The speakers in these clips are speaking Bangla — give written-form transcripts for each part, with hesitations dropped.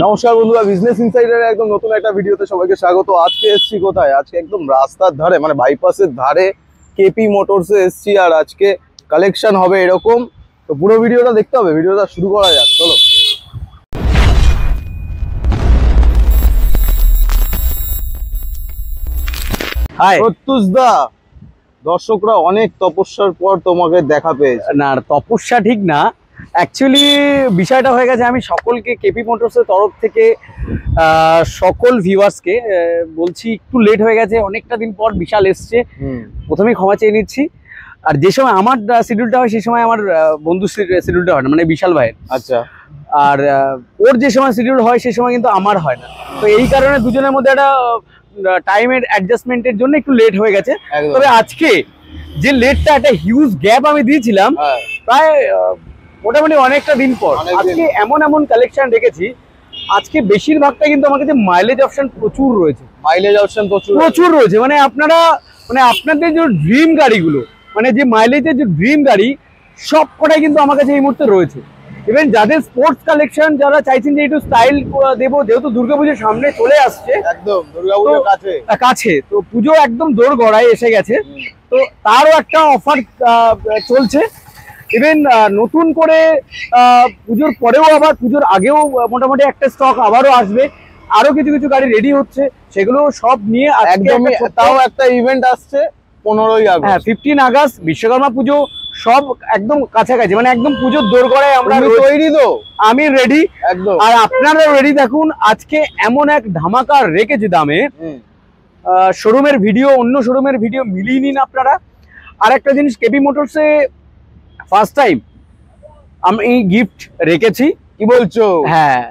নমস্কার বন্ধুরা, বিজনেস ইনসাইডারের একদম নতুন একটা ভিডিওতে সবাইকে স্বাগত। আজকে এসছি কোথায়? আজকে একদম রাস্তার ধারে, মানে বাইপাসের ধারে কেপি মোটরসে এসছি। আর আজকে কালেকশন হবে এরকম, তো পুরো ভিডিওটা দেখতে হবে। ভিডিওটা শুরু করা যাক, চলো। হাই প্রত্যুষ দা, দর্শকরা অনেক তপস্যার পর তোমাকে দেখা পেয়েছে। না, তপস্যা ঠিক না, অ্যাকচুয়ালি বিষয়টা হয়ে গেছে। আমি সকলকে কেপি মোটরসের তরফ থেকে সকল ভিউয়ার্সকে বলছি, একটু লেট হয়ে গেছে, অনেকটা দিন পর বিশাল এসছে, প্রথমেই ক্ষমা চেয়ে নিচ্ছি। আর যে সময় আমার শিডিউলটা হয় সেই সময় আমার বন্ধু শিডিউলটা হয় না, মানে বিশাল ভাইয়ের। আচ্ছা। আর ওর যে সময় শিডিউল হয় সেই সময় কিন্তু আমার হয় না, তো এই কারণে দুজনের মধ্যে একটা টাইমের অ্যাডজাস্টমেন্টের জন্য একটু লেট হয়ে গেছে। তবে আজকে যে লেটটা, একটা হিউজ গ্যাপ আমি দিয়েছিলাম প্রায় মোটামুটি অনেকটা দিন পর, আজকে এমন এমন কালেকশন রেখেছি। আজকে বেশিরভাগটা কিন্তু আমার কাছে মাইলেজ অপশন প্রচুর রয়েছে। মাইলেজ অপশন প্রচুর রয়েছে, মানে আপনারা, মানে আপনাদের যে ড্রিম গাড়িগুলো, মানে যে মাইলেজের যে ড্রিম গাড়ি, সব কটাই কিন্তু আমার কাছে এই মুহূর্তে রয়েছে। ইভেন যাদের স্পোর্টস কালেকশন, যারা চাইছেন যে একটু স্টাইল দেবো, যেহেতু দুর্গাপুজোর সামনে চলে আসছে, একদম দুর্গাপুজোর কাছে, তো পুজো একদম দৌড় গড়ায় এসে গেছে, তো তারও একটা অফার চলছে। ইভেন নতুন করে পুজোর পরেও আবার পুজোর আগেও মোটামুটি একটা স্টক আবারও আসবে, আরো কিছু কিছু গাড়ি রেডি হচ্ছে, সেগুলো সব নিয়ে একদমই। তাও একটা ইভেন্ট আসছে 15ই আগস্ট। হ্যাঁ, 15 আগস্ট বিশ্বকর্মা পুজো, সব একদম কাছাকাছি, মানে একদম পুজোর দোরগড়ায় আমরা তৈরি। তো আমি রেডি একদম, আর আপনারা রেডি। দেখুন আজকে এমন এক ধামাকা রেখেছি দামে, শোরুমের ভিডিও অন্য শোরুমের ভিডিও মিলিয়ে নিন আপনারা। আর একটা জিনিস, কেপি মোটরসে ফার্স্ট টাইম আমি গিফট রেখেছি। কি বলছো? হ্যাঁ,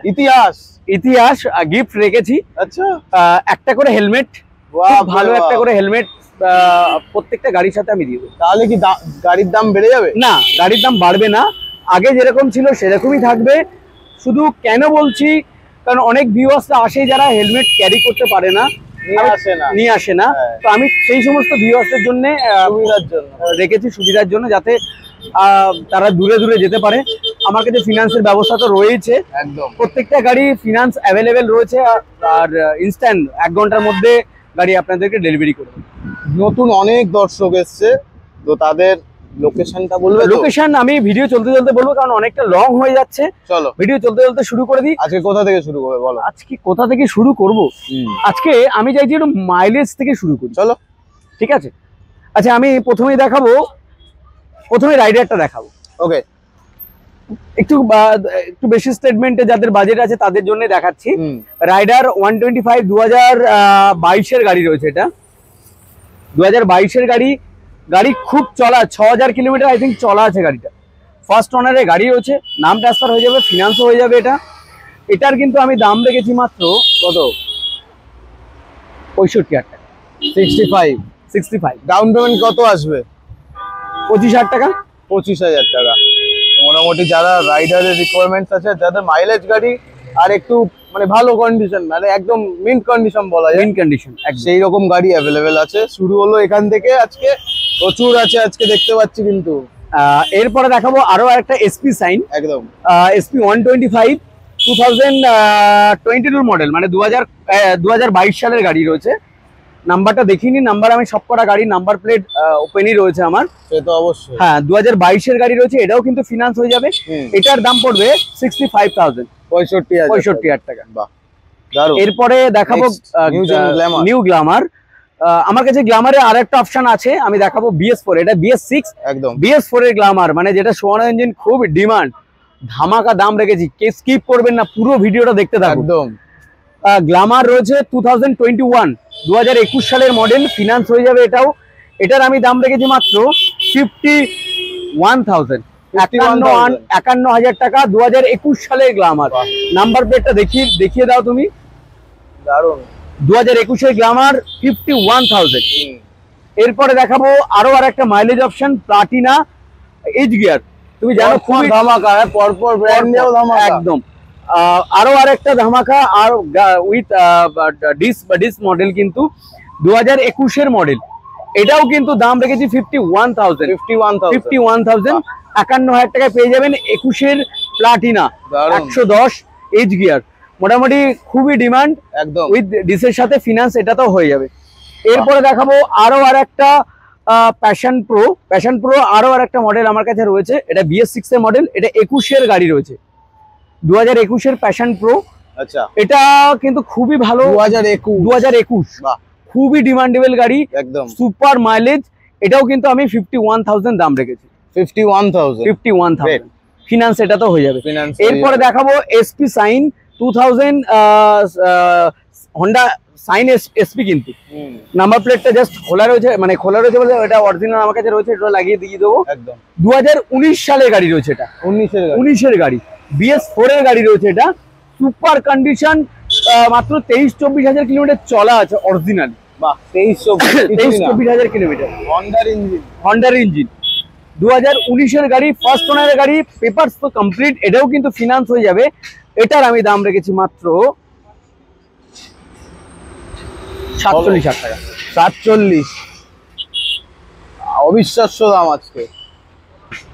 ইতিহাস গিফট রেখেছি। আচ্ছা, একটা করে হেলমেট, ভালো একটা করে হেলমেট প্রত্যেকটা গাড়ির সাথে আমি দিয়ে দেবো। তাহলে কি গাড়ির দাম বেড়ে যাবে? না, গাড়ির দাম বাড়বে না, আগে যেরকম ছিল সেরকমই থাকবে। শুধু কেন বলছি, কারণ অনেক ভিউয়ার্সরা আসে যারা হেলমেট ক্যারি করতে পারে না, নিয়ে আসে না, তো আমি সেই সমস্ত ভিউয়ার্সদের জন্য রেখেছি, সুবিধার জন্য, যাতে তারা দূরে দূরে যেতে পারে। আমার কাছে ফিনান্সের ব্যবস্থা তো রয়েছে, একদম প্রত্যেকটা গাড়ি ফিনান্স অ্যাভেলেবেল রয়েছে, আর ইনস্ট্যান্ট 1 ঘন্টার মধ্যে গাড়ি আপনাদেরকে ডেলিভারি করবে। নতুন অনেক দর্শক এসছে, তো তাদের লোকেশনটা বলবে? লোকেশন আমি ভিডিও চলতে চলতে বলবো, কারণ অনেকটা লং হয়ে যাচ্ছে। চলো ভিডিও চলতে চলতে শুরু করে দিই। আজকে কোথা থেকে শুরু করবে বলো? আজকে কোথা থেকে শুরু করব? আজকে আমি চাইছি একটু মাইলেজ থেকে শুরু করি। চলো, ঠিক আছে। আচ্ছা, আমি প্রথমেই রাইডারটা দেখাবো। ওকে, একটু বেশি স্টেটমেন্টে যাদের বাজেট আছে তাদের জন্য দেখাচ্ছি। রাইডার 125 2022-এর গাড়ি রয়েছে। এটা 2022-এর গাড়ি খুব চলা, 6000 কিলোমিটার আই থিঙ্ক চলা আছে গাড়িটা। ফার্স্ট ওনারের গাড়ি রয়েছে, নাম ট্রান্সফার হয়ে যাবে, ফিনান্সও হয়ে যাবে। এটার কিন্তু আমি দাম রেখেছি মাত্র কত? 65,000 টাকা। 65 ডাউন পেমেন্ট কত আসবে? 25,000 টাকা। 25,000 টাকা। মোটামুটি যারা রাইডারের রিকোয়ারমেন্টস আছে, যাদের মাইলেজ গাড়ি আর একটু মানে ভালো কন্ডিশন, মানে একদম মিন্ট কন্ডিশন বলা যায়, মিন্ট কন্ডিশন, সেই রকম গাড়ি অ্যাভেলেবেল আছে। শুরু হলো এখান থেকে, আজকে প্রচুর আছে, আজকে দেখতে পাচ্ছি। কিন্তু এরপরে দেখাবো আরো একটা এসপি সাইন, একদম এসপি 125 2022 মডেল, মানে 2022 সালের গাড়ি রয়েছে। নাম্বারটা দেখিনি, নাম্বার আমি সবকটা গাড়ি নাম্বার প্লেট ওপেনই রয়েছে আমার। সে তো অবশ্যই। হ্যাঁ, 2022-এর গাড়ি রয়েছে, এটাও কিন্তু ফিনান্স হয়ে যাবে। এটার দাম পড়বে 65,000, 65,000 টাকা। বাহ, দারুণ। এরপরে দেখাবো নিউ গ্ল্যামার। আমার কাছে গ্ল্যামারে আর একটা অপশন আছে, আমি দেখাবো BS4। এটা BS6, একদম BS4 এর গ্ল্যামার, মানে যেটা সোয়ানো ইঞ্জিন, খুব ডিমান্ড। ধামাকা দাম রেখেছি, কে স্কিপ করবেন না, পুরো ভিডিওটা দেখতে থাকুন। একদম গ্ল্যামার রয়েছে 2021 সালের মডেল, ফিনান্স হয়ে যাবে এটাও। এটার আমি দাম রেখেছি মাত্র 51,000, 51,000 টাকা। 2021 সালের গ্ল্যামার। নাম্বার প্লেটটা দেখিয়ে দাও তুমি। দারুণ। 2021-এর গ্ল্যামার 51,000। এরপরে দেখাবো আরো একটা mileage option, Platina H gear. তুমি জানো খুব ধামাকা, পরপর ব্র্যান্ড নিয়েও ধামাকা, একদম। আরো আরেকটা ধামাকা, আর উইথ ডিস মডেল, কিন্তু 2021-এর মডেল। এটাও কিন্তু দাম রেখেছি 51,000, 51,000 টাকায় পেয়ে যাবেন 21-এর প্লাটিনা 110 এইচ গিয়ার। মোটামুটি খুবই ডিমান্ড, একদম উইথ ডিসের সাথে ফিনান্স এটাতেও হয়ে যাবে। এরপরে দেখাবো আরো আর একটা প্যাশন প্রো আরো আর একটা মডেল আমার কাছে রয়েছে। এটা BS6 এর মডেল, এটা 21 এর গাড়ি রয়েছে, 2021 এর প্যাশন প্রো। আচ্ছা, এটা কিন্তু খুবই ভালো, 2021 বাহ, খুবই ডিমান্ডেবল গাড়ি, একদম সুপার মাইলেজ। এটাও কিন্তু আমি 51,000 দাম রেখেছি, 51,000 ফিনান্স এটা তো হয়ে যাবে। এরপরে দেখাবো SP Shine 2000, Honda Shine SP, কিন্তু নাম্বার প্লেটটা জাস্ট খোলা রয়েছে, মানে খোলা রয়েছে বলতে এটা অরিজিনাল আমার কাছে রয়েছে, এটা লাগিয়ে দিয়ে দেবো। একদম 2019 সালের গাড়ি রয়েছে, এটা 19 গাড়ি, BS4 এর গাড়ি রয়েছে। এটা সুপার কন্ডিশন, মাত্র 23-24 হাজার কিলোমিটার চলা আছে অরিজিনালি। বাহ, 23-24 হাজার কিলোমিটার, হন্ডার ইঞ্জিন 2019 এর গাড়ি, ফার্স্ট ওনারের গাড়ি, পেপারস তো কমপ্লিট, এটাও কিন্তু ফিনান্স হয়ে যাবে। এটার আমি দাম রেখেছি মাত্র 47,000 টাকা। 47, অবিশ্বাস্য দাম আজকে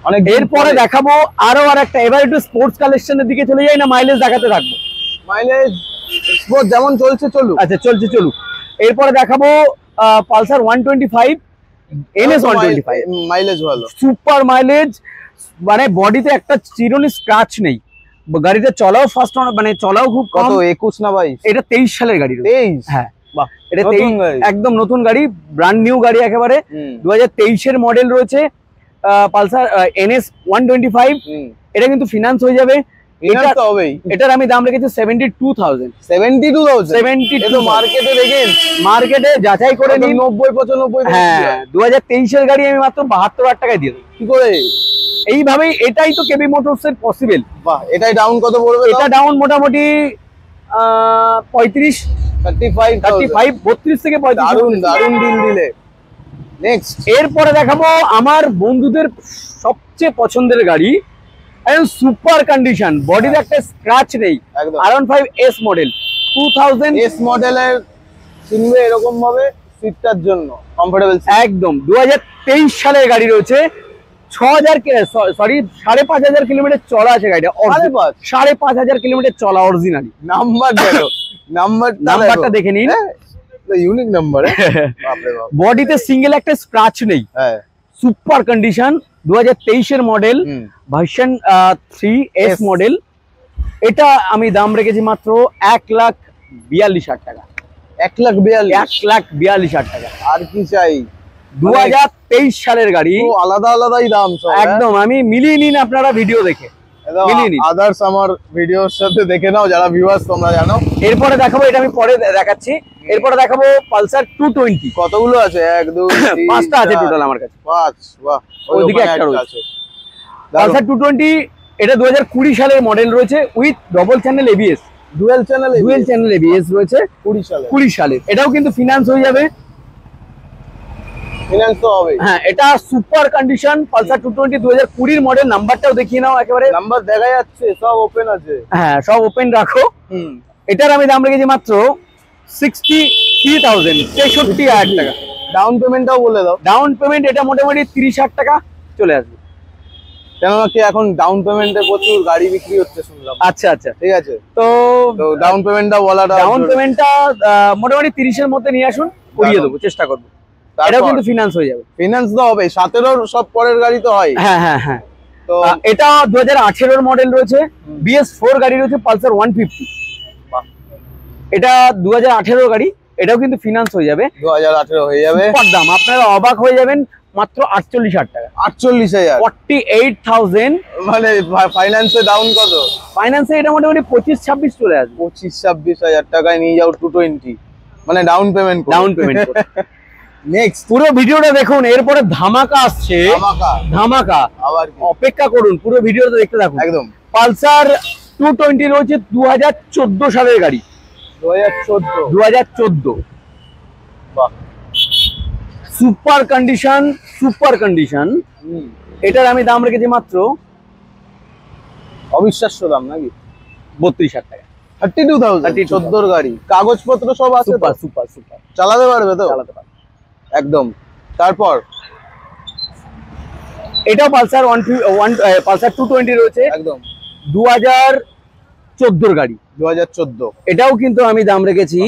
অনেক। এরপরে দেখাবো আরো আর একটা, এবার একটু স্পোর্টস কালেকশনের দিকে চলে যাই না মাইলেজ দেখাতে থাকবো? মাইলেজ স্পোর্ট যেমন চলছে চলুক। আচ্ছা, চলুক। এরপরে দেখাবো পালসার 125 NS 125, মাইলেজ ভালো, সুপার মাইলেজ, মানে বডিতে একটা চিরুনি স্ক্র্যাচ নেই, গাড়িতে চলাও ফার্স্ট, মানে চলাও খুব কত। 21 না 22? এটা 23 সালের গাড়ি। 23? হ্যাঁ, বাহ, এটা একদম নতুন গাড়ি, ব্র্যান্ড নিউ গাড়ি একেবারে, 2023 এর মডেল রয়েছে, পালসার NS 125। এটা কিন্তু ফিনান্স হয়ে যাবে, এটার আমি দাম রেখেছি 72,000। 72,000 মার্কেটে দেখেন, মার্কেটে যাচাই করে নিন, 90-95। হ্যাঁ, 2023 এর গাড়ি আমি মাত্র 72,000 টাকায় দিয়ে দেবো। কি করে? এইভাবেই, এটাই তো কেবি মোটরস এর পসিবল। বাহ, এটাই ডাউন কত পড়বে? এটা ডাউন মোটামুটি 35, 32 থেকে 35। দারুন ডিল দিলে। নেক্সট, এরপরে দেখাবো আমার বন্ধুদের সবচেয়ে পছন্দের গাড়ি, সুপার কন্ডিশন, বডিতে একটা স্ক্র্যাচ নেই, R15 S মডেল, 2000 S মডেলের কিনবে এরকম ভাবে সিটটার জন্য কমফোর্টেবল, একদম 2023 সালের গাড়ি রয়েছে, 5,500 কিলোমিটার চলা আছে গাড়িটা, 5,500 কিলোমিটার চলা অরিজিনালি। নাম্বারটা দেখে নিন, ইউনিক নাম্বার, বডিতে সিঙ্গেল একটা স্ক্র্যাচ নেই, সুপার কন্ডিশন, 2023 এর মডেল, ভার্সন 3 S মডেল। এটা আমি দাম রেখেছি মাত্র 1,42,000 টাকা। 1,42,000 টাকা। আর কি চাই? 2023 সালের গাড়ি, আলাদাই দাম সব, একদম। আমি মিলিয়ে নিন আপনারা ভিডিও দেখে, আদার্স আমার ভিডিওর সাথে দেখে নাও যারা ভিউয়ার্স, তোমরা জানো। এরপরে দেখাবো, এটা আমি পরে দেখাচ্ছি। এরপরে দেখাবো পালসার 220। কতগুলো আছে? 1 2 3 5টা আছে টোটাল আমার কাছে, 5। বাহ, ওইদিকে একটা রয়েছে পালসার 220। এটা 2020 সালের মডেল রয়েছে, with double channel ABS, dual channel ABS রয়েছে, 20 সালের। এটাও কিন্তু ফিনান্স হয়ে যাবে, ফিনান্স তো হবে। হ্যাঁ, এটা সুপার কন্ডিশন পালসার 220, 2020 এর মডেল। নাম্বারটাও দেখিয়ে নাও একেবারে, নাম্বার দেখা যাচ্ছে, সব ওপেন আছে। হ্যাঁ, সব ওপেন রাখো। এটার আমি দাম রেখেছি মাত্র 63,000, 63,000 টাকা। ডাউন পেমেন্টটাও বলে দাও। ডাউন পেমেন্ট এটা মোটামুটি 30,000 টাকা চলে আসবে, কেননা কি এখন ডাউন পেমেন্টে প্রচুর গাড়ি বিক্রি হচ্ছে শুনলাম। আচ্ছা, ঠিক আছে। তো ডাউন পেমেন্টটা বলাটা, ডাউন পেমেন্টটা মোটামুটি 30 এর মধ্যে নিয়ে আসুন, করিয়ে দেবো, চেষ্টা করবো। এটাও কিন্তু ফিনান্স হয়ে যাবে। ফিনান্স তো হবে, 17 সব পরের গাড়ি তো হয়। হ্যাঁ। তো এটা 2018 এর মডেল রয়েছে, BS4 গাড়ি রয়েছে, পালসার 150। এটা 2018 গাড়ি, এটাও কিন্তু ফিনান্স হয়ে যাবে, 2018 হয়ে যাবে। সুপার দাম, আপনারা অবাক হয়ে যাবেন, মাত্র 48,000 টাকা। 48,000, 48,000। মানে ফাইন্যান্সে ডাউন কত? ফাইন্যান্সে এটা মোটামুটি 25-26 চলে আসবে। 25-26,000 টাকায় নিয়ে যাও 220, মানে ডাউন পেমেন্ট। নেক্সট, পুরো ভিডিওটা দেখুন, এরপরে ধামাকা আসছে, ধামাকা। আবার অপেক্ষা করুন, পুরো ভিডিওটা দেখতে থাকুন। একদম। পালসার 220 রয়েছে, 2014 সালের গাড়ি, 2014। বাহ, সুপার কন্ডিশন। এটার আমি দাম রেখেছি মাত্র, অবিশ্বাস্য দাম নাকি, 32,000 টাকা। 32,000, 14 গাড়ি, কাগজপত্র সব আছে, সুপার চালাতে পারবে তো? চালাতে পারবে একদম। তারপর এটাও পালসার 220 রয়েছে, একদম 2014 গাড়ি, 2014। এটাও কিন্তু আমি দাম রেখেছি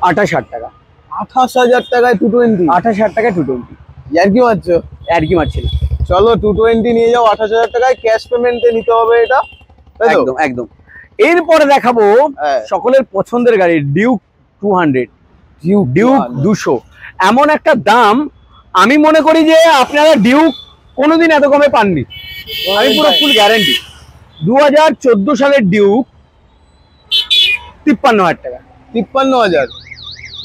28,000 টাকা। 28,000 টাকায় 220? 28,000 টাকায় 220। ইয়ার্কি মারছো? ইয়ার্কি মারছি না। চলো 220 নিয়ে যাও 28,000 টাকায়, ক্যাশ পেমেন্টে নিতে হবে এটা, তাই তো? একদম একদম। এরপরে দেখাবো সকলের পছন্দের গাড়ি ডিউক 200, ডিউক 200। এমন একটা দাম, আমি মনে করি যে আপনারা ডিউক কোনোদিন এত কমে পাননি, আমি পুরো ফুল গ্যারান্টি। 2014 সালের ডিউক 53,000 টাকা। 53,000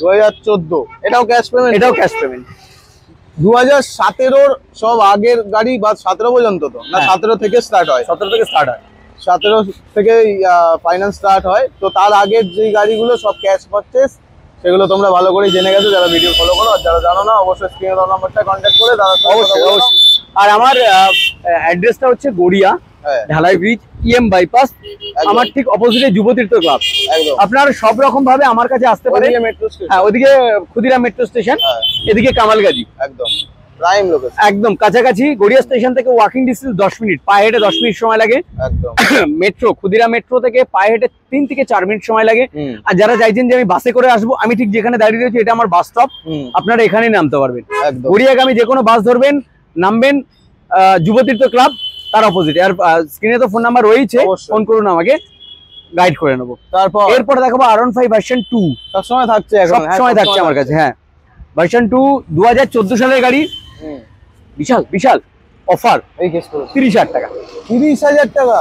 2014, এটাও ক্যাশ পেমেন্ট? এটাও ক্যাশ পেমেন্ট। 2017 সব আগের গাড়ি বা 17 পর্যন্ত তো না? 17 থেকে স্টার্ট হয়? 17 থেকে স্টার্ট হয়। 17 থেকে ফাইন্যান্স স্টার্ট হয়, তো তার আগের যে গাড়িগুলো সব ক্যাশ পারচেস, সেগুলো তোমরা ভালো করে জেনে গেছো যারা ভিডিও ফলো করো। আর যারা জানো না, অবশ্যই স্ক্রিনে দেওয়া নাম্বারটা কন্ট্যাক্ট করে তারা অবশ্যই অবশ্যই। আর আমার অ্যাড্রেসটা হচ্ছে গড়িয়া ঢালাই ব্রিজ, ইএম বাইপাস, আমার ঠিক অপোজিটে যুবতীর্থ ক্লাব। আপনার সব রকম ভাবে আমার কাছে আসতে পারে। হ্যাঁ, ওদিকে ক্ষুদিরাম মেট্রো স্টেশন, এদিকে কামালগাজী, একদম প্রাইম লোকেশন, একদম কাছাকাছি। গড়িয়া স্টেশন থেকে ওয়াকিং ডিস্টেন্স 10 মিনিট, পায়ে হেঁটে 10 মিনিট সময় লাগে। একদম মেট্রো, ক্ষুদিরাম মেট্রো থেকে পায়ে হেঁটে 3 থেকে 4 মিনিট সময় লাগে। আর যারা চাইছেন যে আমি বাসে করে আসবো, আমি ঠিক যেখানে দাঁড়িয়ে রয়েছি এটা আমার বাস স্টপ, আপনারা এখানেই নামতে পারবেন। গড়িয়াগামী যে কোনো বাস ধরবেন, নামবেন যুবতীর্থ ক্লাব, তার অপোজিটে। আর স্ক্রিনে তো ফোন নাম্বার রয়েছে, ফোন করুন আমাকে, গাইড করে নেবো। তারপর এরপরে দেখাবো R15 ভার্সন 2, সবসময় থাকছে, সবসময় থাকছে আমার কাছে। হ্যাঁ, ভার্সন 2 2014 সালের গাড়ি, বিশাল বিশাল অফার, 30,000 টাকা। 30,000 টাকা?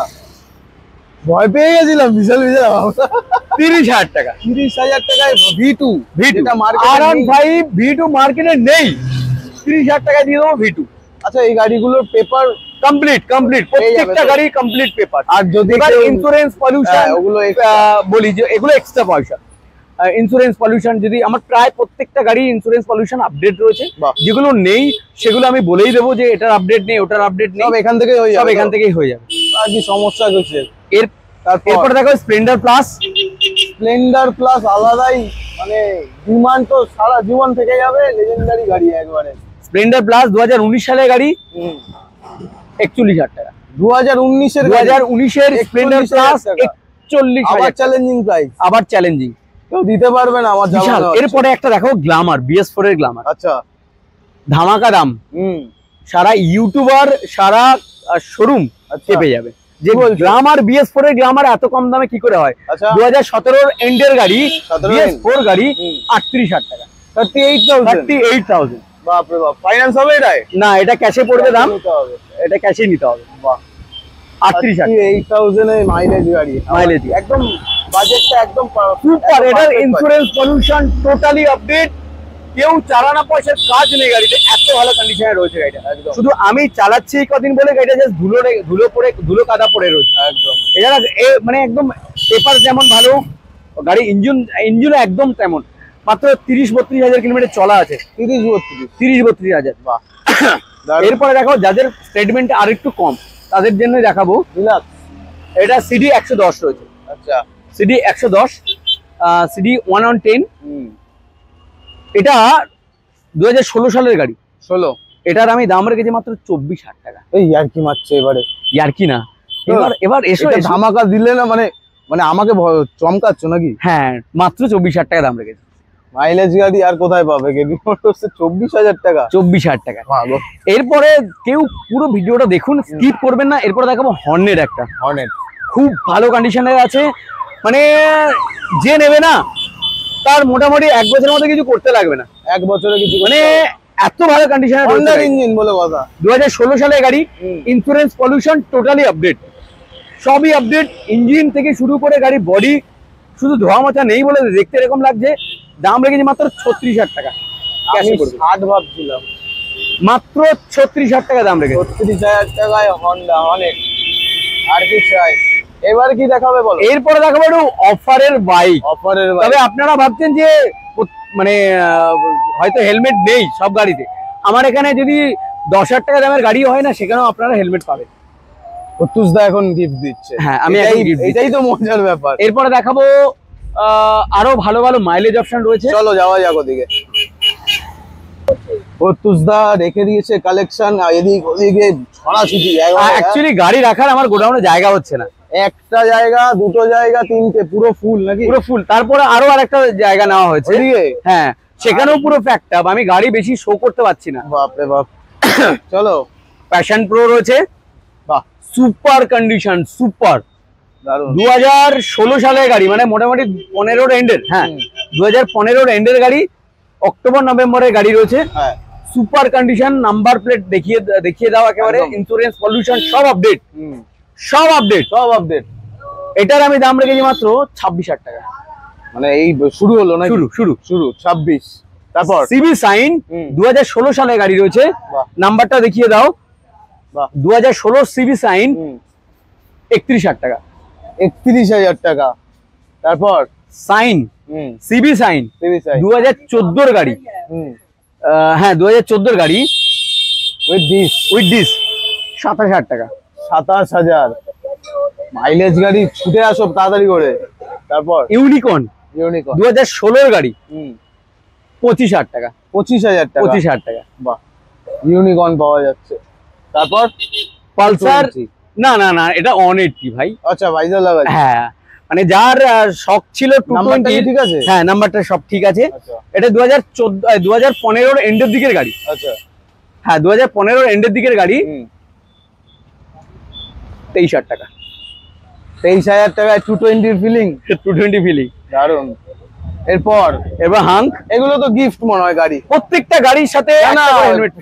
ভয় পেয়ে গেছিলাম, বিশাল বিশাল 30,000 টাকা। 30,000 টাকায় V2, R15 V2 মার্কেটে নেই, 30,000 টাকা দিয়ে দেবো V2। আচ্ছা, এই গাড়িগুলোর পেপার কমপ্লিট, প্রত্যেকটা গাড়ি কমপ্লিট পেপার। আর যদি ইন্স্যুরেন্স পলিউশন ওগুলো বলি যে এগুলো এক্সট্রা পয়সা। ইন্স্যুরেন্স পলিউশন যদি আমার প্রায় প্রত্যেকটা গাড়ি ইন্স্যুরেন্স পলিউশন আপডেট রয়েছে, যেগুলো নেই সেগুলো আমি বলেই দেবো যে এটার আপডেট নেই, ওটার আপডেট নেই, সব এখান থেকেই হয়ে যাবে, সব এখান থেকেই হয়ে যাবে। আর কি সমস্যা হচ্ছে? এরপর দেখো স্প্লেন্ডার প্লাস। স্প্লেন্ডার প্লাস আলাদাই, মানে ডিমান্ড তো সারা জীবন থেকে যাবে, লেজেন্ডারি গাড়ি একবারে। স্প্লেন্ডার প্লাস 2019 সালের গাড়ি, 41,000 টাকা। 2019 এর স্প্লেন্ডার প্লাস 41,000। আবার চ্যালেঞ্জিং প্রাইস, আবার চ্যালেঞ্জিং, কেউ দিতে পারবে না আমার জানা। এরপরে একটা দেখো গ্ল্যামার, BS4 এর গ্ল্যামার। আচ্ছা, ধামাকা দাম, সারা ইউটিউবার, সারা শোরুম চেপে যাবে যে গ্ল্যামার, BS4 এর গ্ল্যামার এত কম দামে কি করে হয়। 2017 এন্ডের গাড়ি, BS4 গাড়ি 38,000 টাকা। 38,000। বাপ রে বাপ, ফাইন্যান্স হবে এটা? না, এটা ক্যাশে পড়বে দাম, এটা ক্যাশে নিতে হবে। বাহ, 38,000 এ মাইলেজ গাড়ি, মাইলেজ একদম বাজেটটা একদম সুপার। এটার ইন্স্যুরেন্স পলিউশন টোটালি আপডেট, কেউ চালানা পয়সার কাজ নেই গাড়িতে, এত ভালো কন্ডিশনে রয়েছে গাড়িটা। শুধু আমি চালাচ্ছি কদিন বলে গাড়িটা জাস্ট ধুলো কাদা পড়ে রয়েছে। একদম এছাড়া মানে একদম পেপার যেমন ভালো, গাড়ি ইঞ্জিন একদম তেমন। মাত্র 30-32 হাজার কিলোমিটার চলা আছে। 30-32 হাজার। বাহ। এরপরে দেখো যাদের স্টেটমেন্ট আর একটু কম, তাদের জন্য দেখাবো এটা CD 110 রয়েছে। আচ্ছা, CD 110, CD 110। এটা 2016 সালের গাড়ি, 16। এটার আমি দাম রেখেছি মাত্র 24,000 টাকা। এই ইয়ার্কি মারছে এবারে? ইয়ার্কি না, এবার এসো, ধামাকা দিলে না, মানে আমাকে চমকাচ্ছ নাকি? হ্যাঁ, মাত্র 24,000 টাকা দাম রেখেছি। মাইলেজ গাড়ি আর কোথায় পাবে? 24,000 টাকা। 24,000 টাকা। এরপরে কেউ পুরো ভিডিওটা দেখুন, স্কিপ করবেন না। এরপরে দেখাবো হর্নেট, একটা হর্নেট খুব ভালো কন্ডিশনে আছে, মানে যে নেবে না তার মোটামুটি 1 বছরের মধ্যে কিছু করতে লাগবে না। 1 বছরে কিছু, মানে এত ভালো কন্ডিশনে হন্ডার ইঞ্জিন বলে কথা। 2016 সালের গাড়ি, ইন্স্যুরেন্স পলিউশন টোটালি আপডেট, সবই আপডেট, ইঞ্জিন থেকে শুরু করে গাড়ি বডি, শুধু ধোয়া মোছা নেই বলে দেখতে এরকম লাগছে। দাম রেখেছি মাত্র 36,000 টাকা। আমি 60 ভাবছিলাম, মাত্র 36,000 টাকা দাম রেখেছি। 36,000 টাকায় হন্ডা অনেক, আর কি চাই? এবার কি দেখাবে বলো? এরপরে দেখাবো একটু অফারের বাইক। তবে আপনারা ভাবছেন যে মানে হয়তো হেলমেট নেই সব গাড়িতে, আমার এখানে যদি 10,000 টাকা দামের গাড়ি হয় না, সেখানেও আপনারা হেলমেট পাবেন। প্রত্যুষদা এখন গিফট দিচ্ছে। হ্যাঁ, আমি এটাই তো মজার ব্যাপার। এরপরে দেখাবো আরো ভালো ভালো মাইলেজ অপশন রয়েছে, চলো যাওয়া যাক ওদিকে। প্রত্যুষদা রেখে দিয়েছে কালেকশন, এদিক ওদিকে ছড়াছড়ি। অ্যাকচুয়ালি গাড়ি রাখার আমার গোডাউনে জায়গা হচ্ছে না, একটা জায়গা, দুটো জায়গা, তিনটে, পুরো ফুল নাকি? পুরো ফুল। তারপরে আরো আরেকটা জায়গা নেওয়া হয়েছে, হ্যাঁ, সেখানেও পুরো প্যাকড আপ। আমি গাড়ি বেশি শো করতে পারছি না। বাপরে বাপ। চলো, প্যাশন প্রো রয়েছে, বাহ, সুপার কন্ডিশন, সুপার। 2016 সালের গাড়ি, মানে মোটামুটি 15 এন্ডের, হ্যাঁ 2015 এন্ডের গাড়ি, অক্টোবর নভেম্বরের গাড়ি রয়েছে। সুপার কন্ডিশন, নাম্বার প্লেট দেখিয়ে দাও একেবারে, ইন্স্যুরেন্স, পলিউশন সব আপডেট, সব আপডেট, সব আপডেট। এটার আমি দাম রেখেছি মাত্র 26,000 টাকা। মানে এই শুরু হলো না? শুরু 26। তারপর সিবি সাইন 2016 সালের গাড়ি রয়েছে, নাম্বারটা দেখিয়ে দাও। 2016 সিবি সাইন 31,000 টাকা। 31,000 টাকা। তারপর সাইন, সিবি সাইন 2014 গাড়ি, হ্যাঁ 2014 গাড়ি, উইথ দিস 27,000 টাকা। 27,000। মাইলেজ গাড়ি, ছুটে আসো তাড়াতাড়ি করে। তারপর ইউনিকর্ন 2016 গাড়ি, 25,000 টাকা। 25,000 টাকা। 25,000 টাকা। বাহ, ইউনিকর্ন পাওয়া যাচ্ছে। তারপর পালসার, না না না, এটা 180 ভাই। আচ্ছা, ভাইজার লাগা, হ্যাঁ, মানে যার শখ ছিল 220, ঠিক আছে, হ্যাঁ নাম্বারটা সব ঠিক আছে। এটা 2015 এন্ডের দিকের গাড়ি। আচ্ছা, হ্যাঁ 2015 এন্ডের দিকের গাড়ি, 23,000 টাকা। 23,000 টাকায় 220 ফিলিং। 220 ফিলিং, দারুন। এরপর হাঙ্ক, এগুলো তো গিফট মনে হয় গাড়ি, প্রত্যেকটা গাড়ির সাথে। না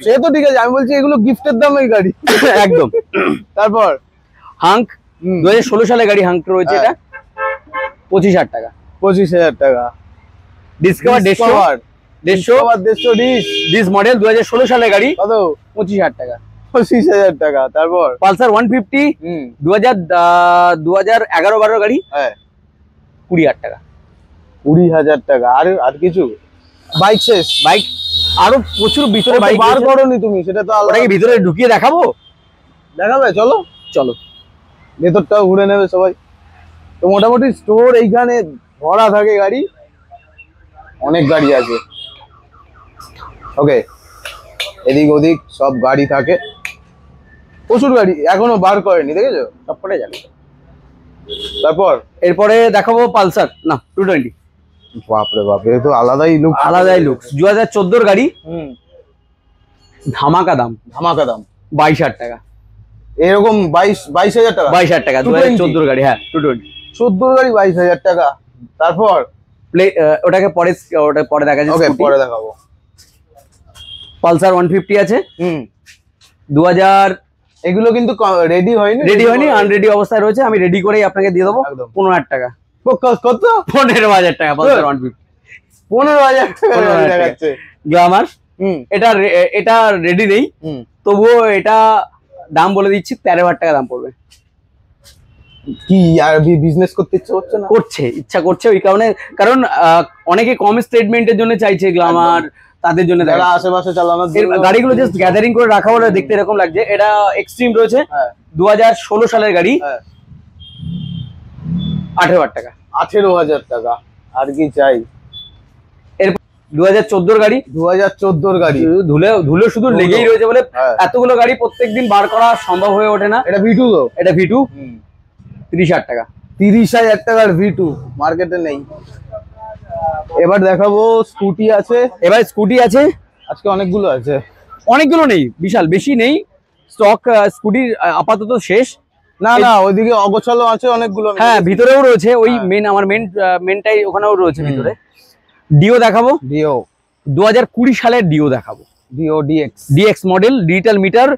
সে তো ঠিক আছে, আমি বলছি এগুলো গিফটের দামের গাড়ি। একদম। তারপর হাঙ্ক 2016 সালে গাড়ি, হাঙ্ক রয়েছে, এটা 25,000 টাকা। 25,000 টাকা। ডিসকভার 150 ডিস মডেল 2016 সালে গাড়ি, কত? 25,000 টাকা। 25,000 টাকা। তারপর পালসার 150 2011-12 গাড়ি, 20,000 টাকা। 20,000 টাকা। আর কিছু বাইক শেষ? বাইক আরো প্রচুর ভিতরে বাইক বার করোনি তুমি, সেটা তো ওটাকে ভিতরে ঢুকিয়ে দেখাবো? দেখাবে, চলো চলো, ভেতরটাও ঘুরে নেবে সবাই। তো মোটামুটি স্টোর এইখানে ভরা থাকে গাড়ি, অনেক গাড়ি আছে। ওকে, এদিক ওদিক সব গাড়ি থাকে, প্রচুর গাড়ি, এখনো বার করেনি, দেখেছো? সব পড়ে যাবে। তারপর এরপরে দেখাবো পালসার, না 220। বাপরে বাপ, এ তো আলাদাই লুক, 2014 গাড়ি, ধামাকা দাম 22,000 টাকা। এরকম 22,000 টাকা। 22,000 টাকা 2014 গাড়ি, হ্যাঁ 220। 14 গাড়ি 22,000 টাকা। তারপর ওটা পরে দেখা যাবে। ওকে, পরে দেখাবো। পালসার 150 আছে, 2000। এগুলো কিন্তু রেডি হয়নি, আনরেডি অবস্থায় রয়েছে। আমি রেডি করেই আপনাকে দিয়ে দেবো 15,000 টাকা। কত? 15,000 টাকা পালসার 150। 15,000 টাকা দেখাচ্ছে। গ্ল্যামার, এটা রেডি নেই, তবুও এটা দাম বলে দিচ্ছি 13,000 টাকা দাম পড়বে। কি আর বিজনেস করতে ইচ্ছা হচ্ছে না? ইচ্ছা করছে ওই কারণে, কারণ অনেকে কম স্টেটমেন্টের জন্য চাইছে গ্ল্যামার, তাদের জন্য যারা আশেপাশে চালানোর গাড়িগুলো জাস্ট গ্যাদারিং করে রাখা বলে দেখতে এরকম লাগছে। এটা এক্সট্রিম রয়েছে, 2016 সালের গাড়ি, 18,000 টাকা। 18,000 টাকা। আর কি চাই? এর 2014 গাড়ি, 2014 গাড়ি, ধুলে শুধু লেগেই রয়েছে বলে এতগুলো গাড়ি প্রত্যেকদিন বার করা সম্ভব হয়ে ওঠে না। এটা V2 তো? এটা V2, 30,000 টাকা। 30,000 টাকার V2 মার্কেটে নেই। এবার দেখাবো স্কুটি আছে। আজকে অনেকগুলো নেই, বিশাল বেশি নেই স্টক। স্কুটির আপাতত শেষ। না ওইদিকে অগোছালো আছে অনেকগুলো। হ্যাঁ, ভিতরেও রয়েছে, ওই আমার মেনটাই ওখানেও রয়েছে ভিতরে। ডিও দেখাবো, 2020 সালের ডিও দেখাবো। Dio DX model, digital meter,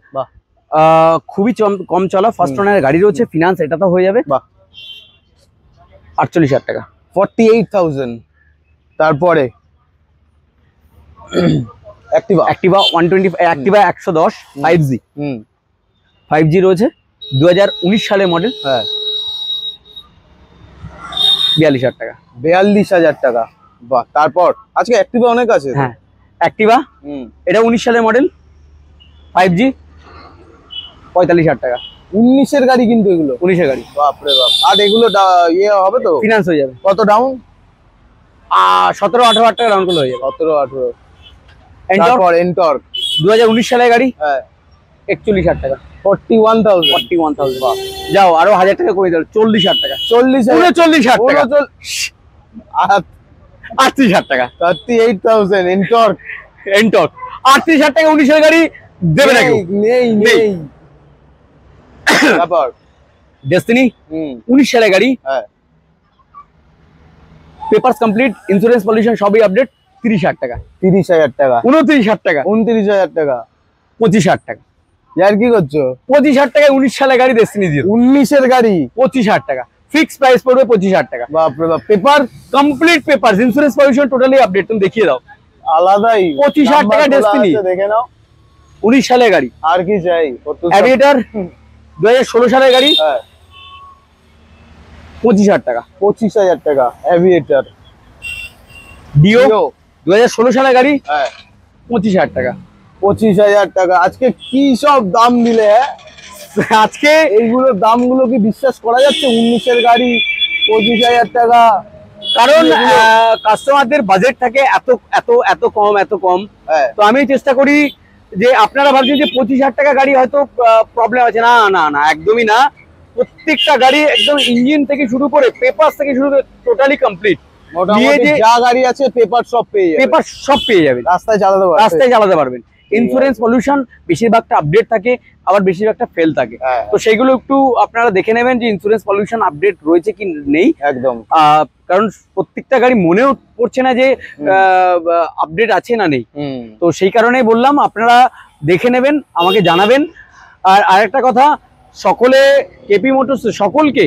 খুবই কম চলা, ফার্স্ট ওনারের গাড়ি রয়েছে, ফিনান্স এটা তো হয়ে যাবে। 48,000 টাকা। 48,000। তারপরে অ্যাক্টিভা 110, অ্যাক্টিভা 5G রয়েছে, 2019 সালের মডেল, 42,000 টাকা। 42,000 টাকা। বাহ। তারপর আজকে অ্যাক্টিভা অনেক আছে। হ্যাঁ, অ্যাক্টিভা, এটা 19 সালের মডেল, 5G, 45,000 টাকা। 19-এর গাড়ি কিন্তু এগুলো, 19-এর গাড়ি। বাপরে বাপ। আর এগুলো ইয়ে হবে তো, ফিনান্স হয়ে যাবে। কত ডাউন? 17-18,000 টাকা ডাউন করলে হয়ে যাবে। 17-18। তারপর এনটর্ক, 2019 সালের গাড়ি, 41,000 টাকা। 41,000 41,000 যাও আরো 1000 টাকা কমে যাবে, 40,000 টাকা। 39,000 টাকা। 38,000 টাকা। 38,000 এন্টর্ক। 38,000 টাকা 19-এর গাড়ি দেবে না কেউ? নেই। তারপর ডেস্টিনি 19 সালের গাড়ি, হ্যাঁ, পেপারস কমপ্লিট, ইন্স্যুরেন্স পলিউশন সবই আপডেট, 30,000 টাকা। 30,000 টাকা। 29,000 টাকা। 29,000 টাকা। 25,000 টাকা। यार কি করছো? 25,000 টাকায় 19 সালের গাড়ি ডেস্টিনি দিয়ে 19 এর গাড়ি 25,000 টাকা। ফিক্স প্রাইস পড়বে 25,000 টাকা। বাপ রে বাপ। Paper complete papers, insurance pollution totally update, তুমি দেখিয়ে দাও। আলাদাই 25,000 টাকা ডেস্টিনি, দেখে নাও। 19 সালের গাড়ি। আর কি চাই? অ্যাভিয়েটর 2016 সালের গাড়ি, হ্যাঁ, 25,000 টাকা। 25,000 টাকা অ্যাভিয়েটর। ডিও 2016 সালের গাড়ি, হ্যাঁ, 25,000 টাকা। 25,000 টাকা। আজকে কি সব দাম দিলে, হ্যাঁ? আজকে এইগুলোর দামগুলো কি বিশ্বাস করা যাচ্ছে? 19 এর গাড়ি 25,000 টাকা। কারণ কাস্টমারদের বাজেট থাকে এত এত এত কম এত কম। হ্যাঁ, তো আমি চেষ্টা করি যে আপনারা ভাবছেন যে 25,000 টাকা গাড়ি হয়তো প্রবলেম আছে, না না না, একদমই না। প্রত্যেকটা গাড়ি একদম ইঞ্জিন থেকে শুরু করে পেপার থেকে শুরু করে টোটালি কমপ্লিট। মোটামুটি যা গাড়ি আছে পেপার সব পেয়ে যাবেন। পেপার সব পেয়ে যাবেন, রাস্তায় চালাতে পারবেন। ইন্স্যুরেন্স পলিউশন বেশিরভাগটা আপডেট থাকে, আবার বেশিরভাগটা ফেল থাকে। হ্যাঁ। তো সেইগুলো একটু আপনারা দেখে নেবেন যে ইন্স্যুরেন্স পলিউশন আপডেট রয়েছে কি নেই। একদম। কারণ প্রত্যেকটা গাড়ি মনেও পড়ছে না যে আপডেট আছে না নেই। তো সেই কারণেই বললাম আপনারা দেখে নেবেন, আমাকে জানাবেন। আর আরেকটা কথা, সকলে কেপি মোটরস সকলকে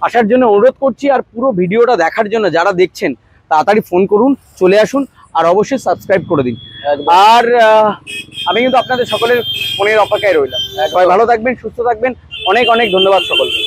আসার জন্য অনুরোধ করছি, আর পুরো ভিডিওটা দেখার জন্য যারা দেখছেন তাড়াতাড়ি ফোন করুন, চলে আসুন, আর অবশ্যই সাবস্ক্রাইব করে দিন। আর আমি কিন্তু আপনাদের সকলের ফোনের অপেক্ষায় রইলাম। সবাই ভালো থাকবেন, সুস্থ থাকবেন। অনেক অনেক ধন্যবাদ সকলকে।